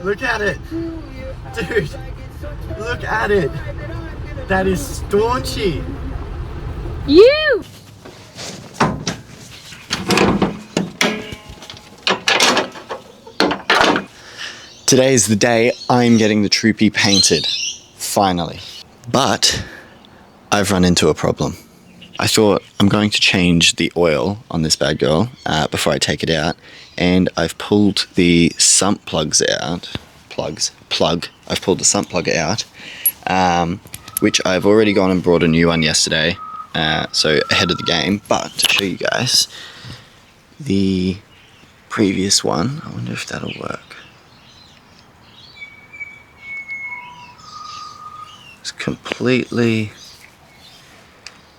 Look at it. Dude, look at it. That is staunchy. You! Today is the day I'm getting the Troopy painted, finally. But I've run into a problem. I thought I'm going to change the oil on this bad girl before I take it out, and I've pulled the sump plugs out. I've pulled the sump plug out, which I've already gone and brought a new one yesterday, so ahead of the game. But to show you guys, the previous one, I wonder if that'll work. It's completely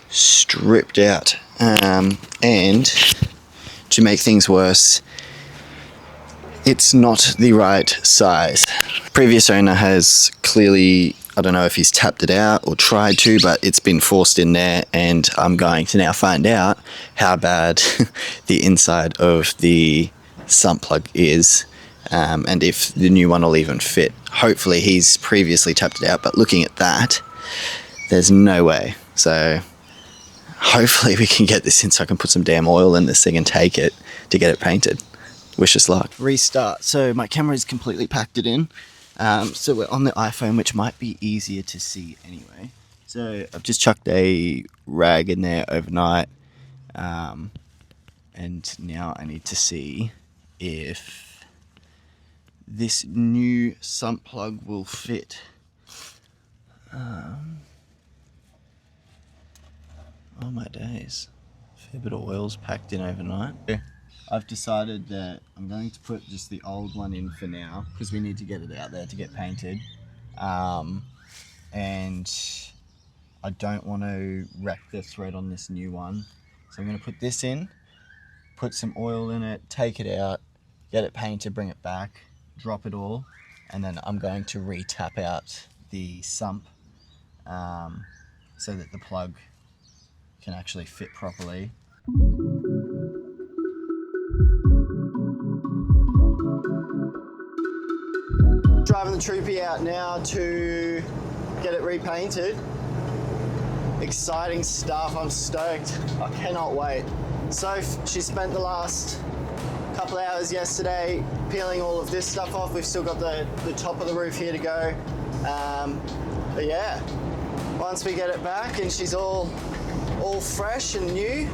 stripped out, and to make things worse, it's not the right size. Previous owner has clearly, I don't know if he's tapped it out or tried to, but it's been forced in there, and I'm going to now find out how bad the inside of the sump plug is, and if the new one will even fit. Hopefully he's previously tapped it out, but looking at that, there's no way. So hopefully we can get this in so I can put some damn oil in this thing and take it to get it painted. Wish us luck. Restart. So my camera is completely packed it in. So we're on the iPhone, which might be easier to see anyway. So I've just chucked a rag in there overnight. And now I need to see if this new sump plug will fit. Oh my days. A fair bit of oil's packed in overnight. I've decided that I'm going to put just the old one in for now, because we need to get it out there to get painted. And I don't want to wreck the thread on this new one. So I'm going to put this in, put some oil in it, take it out, get it painted, bring it back, drop it all, and then I'm going to re-tap out the sump so that the plug can actually fit properly. Driving the Troopy out now to get it repainted. Exciting stuff, I'm stoked. I cannot wait. So she spent the last couple hours yesterday peeling all of this stuff off. We've still got the top of the roof here to go. But yeah, once we get it back and she's all fresh and new,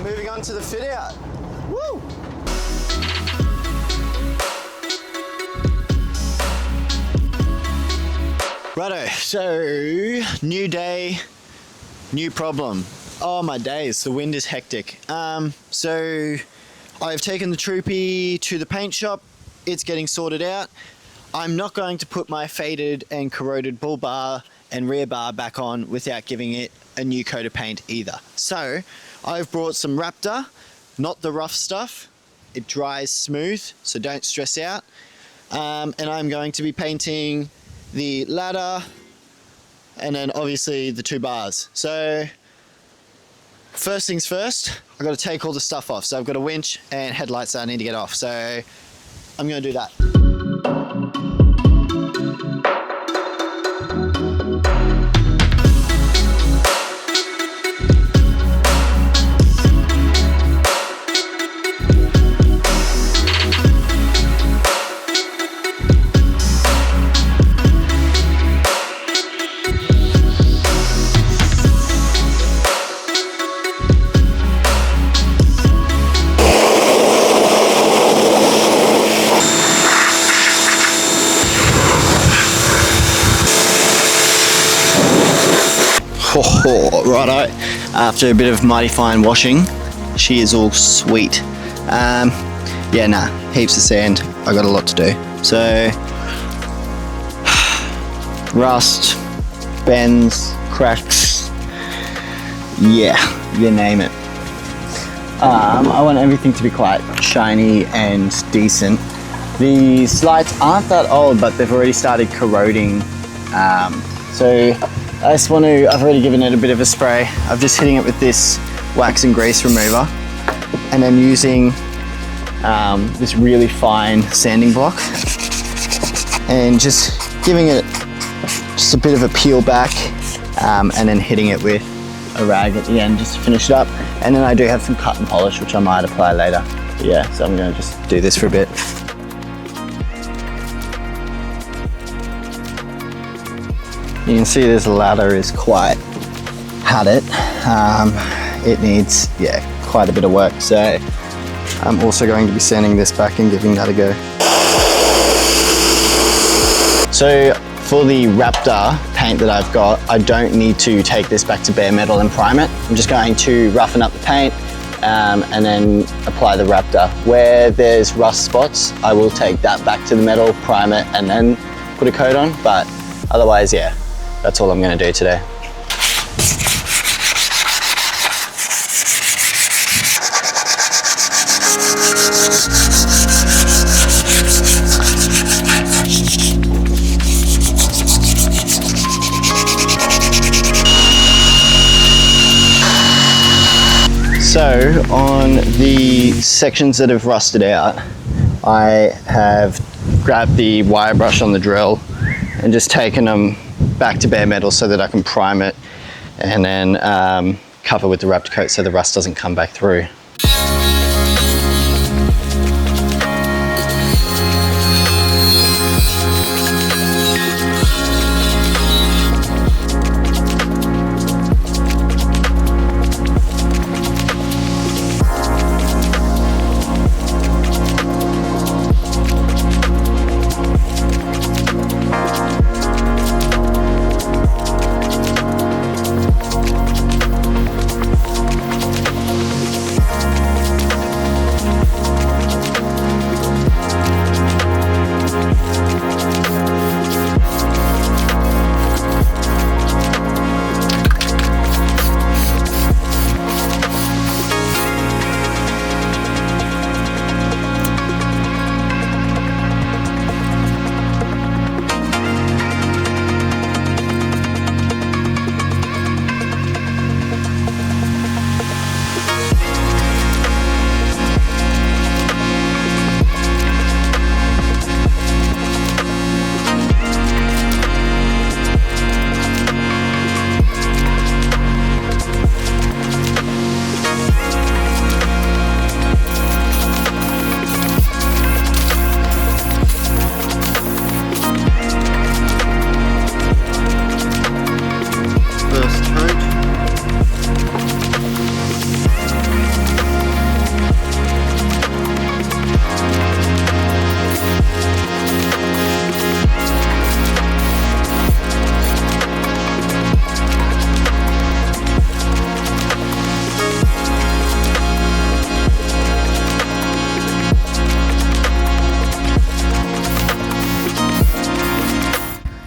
moving on to the fit out. Woo! Righto, so new day, new problem. Oh my days, the wind is hectic. So I've taken the Troopy to the paint shop. It's getting sorted out. I'm not going to put my faded and corroded bull bar and rear bar back on without giving it a new coat of paint either. So I've brought some Raptor, not the rough stuff. It dries smooth, so don't stress out. And I'm going to be painting the ladder and then obviously the two bars. So first things first, I've got to take all the stuff off. So I've got a winch and headlights that I need to get off. So I'm going to do that. Oh, righto, after a bit of mighty fine washing, she is all sweet. Yeah, nah, heaps of sand. I got a lot to do. So, rust, bends, cracks, yeah, you name it. I want everything to be quite shiny and decent. The slides aren't that old, but they've already started corroding. So I just want to, I've already given it a bit of a spray. I'm just hitting it with this wax and grease remover, and then using this really fine sanding block and just giving it just a bit of a peel back, and then hitting it with a rag at the end just to finish it up. And then I do have some cut and polish which I might apply later. But yeah, so I'm going to just do this for a bit. You can see this ladder is quite had it. It needs, yeah, quite a bit of work. So I'm also going to be sanding this back and giving that a go. So for the Raptor paint that I've got, I don't need to take this back to bare metal and prime it. I'm just going to roughen up the paint and then apply the Raptor. Where there's rust spots, I will take that back to the metal, prime it, and then put a coat on. But otherwise, yeah, that's all I'm going to do today. So on the sections that have rusted out, I have grabbed the wire brush on the drill and just taken them back to bare metal so that I can prime it and then cover with the Raptor coat so the rust doesn't come back through.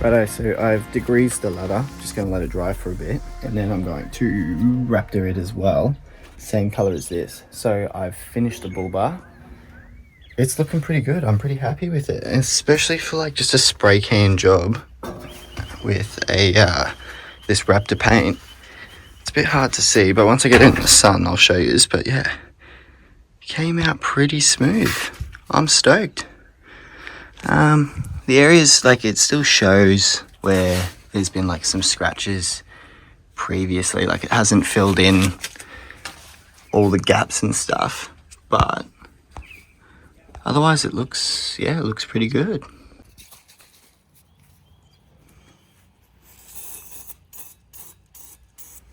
Righto, so I've degreased the ladder, just going to let it dry for a bit, and then I'm going to Raptor it as well, same color as this. So I've finished the bull bar. It's looking pretty good, I'm pretty happy with it, especially for like just a spray can job with a this Raptor paint. It's a bit hard to see, but once I get it in the sun I'll show you, but yeah, came out pretty smooth. I'm stoked. The areas, like, it still shows where there's been like some scratches previously, like it hasn't filled in all the gaps and stuff, but otherwise it looks, yeah, it looks pretty good.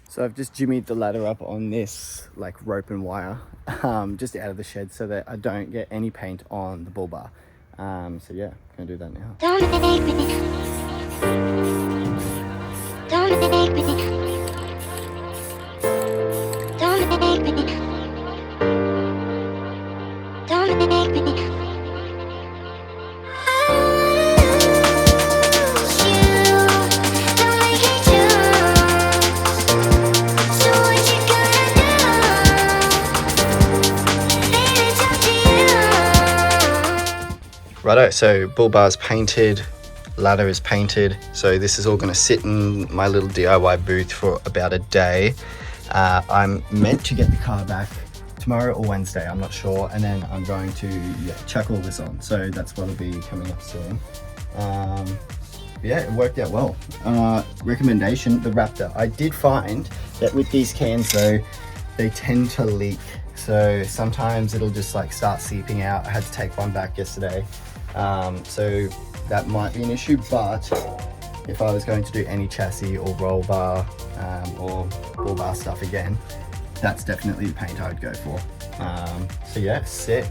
So I've just jimmied the ladder up on this like rope and wire just out of the shed so that I don't get any paint on the bull bar. So yeah, gonna do that now. Don't make me. Don't make me. Don't make me. Don't make me. Righto, so bull bar's painted, ladder is painted, so this is all going to sit in my little DIY booth for about a day. I'm meant to get the car back tomorrow or Wednesday, I'm not sure. And then I'm going to chuck all this on. So that's what'll be coming up soon. Yeah, it worked out well. Recommendation, the Raptor. I did find that with these cans though, they tend to leak. So sometimes it'll just like start seeping out. I had to take one back yesterday. So that might be an issue, but if I was going to do any chassis or roll bar or bull bar stuff again, that's definitely the paint I would go for. So yeah, sick.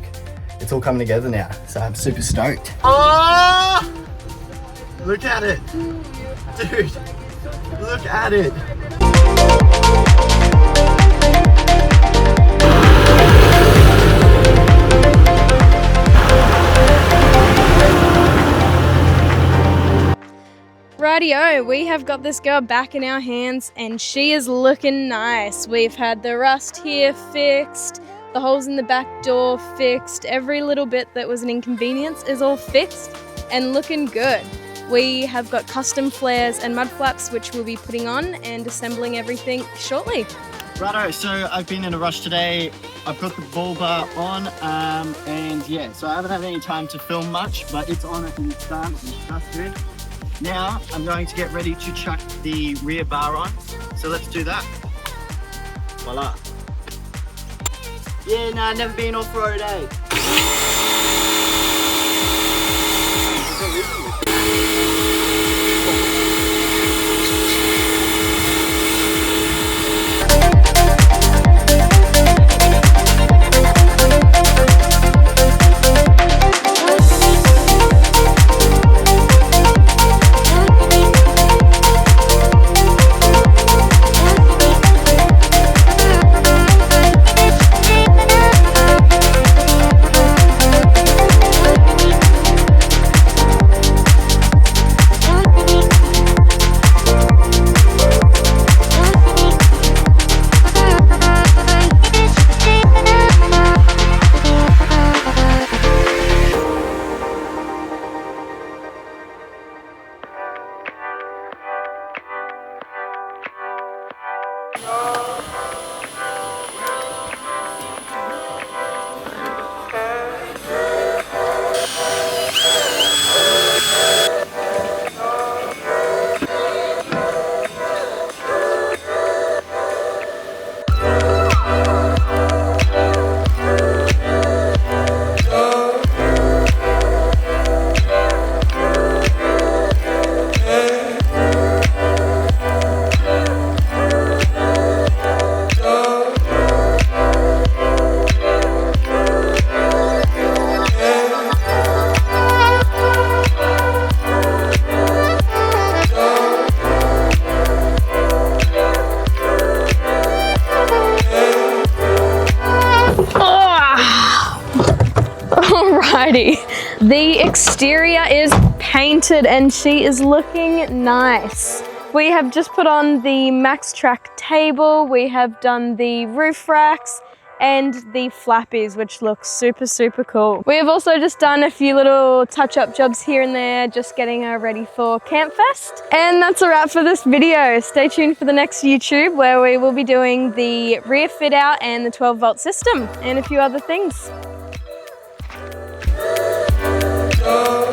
It's all coming together now, so I'm super stoked. Oh! Look at it! Dude, look at it! Rightio, we have got this girl back in our hands and she is looking nice. We've had the rust here fixed, the holes in the back door fixed, every little bit that was an inconvenience is all fixed and looking good. We have got custom flares and mud flaps which we'll be putting on and assembling everything shortly. Righto, so I've been in a rush today. I've got the bull bar on, and yeah, so I haven't had any time to film much, but it's on and it's done, that's good. Now I'm going to get ready to chuck the rear bar on, so let's do that. Voila. Yeah, no, never been off-road, eh? The exterior is painted and she is looking nice. We have just put on the Max Track table, we have done the roof racks and the flappies, which look super, super cool. We have also just done a few little touch-up jobs here and there, just getting her ready for Campfest. And that's a wrap for this video. Stay tuned for the next YouTube where we will be doing the rear fit out and the 12-volt system and a few other things. Oh.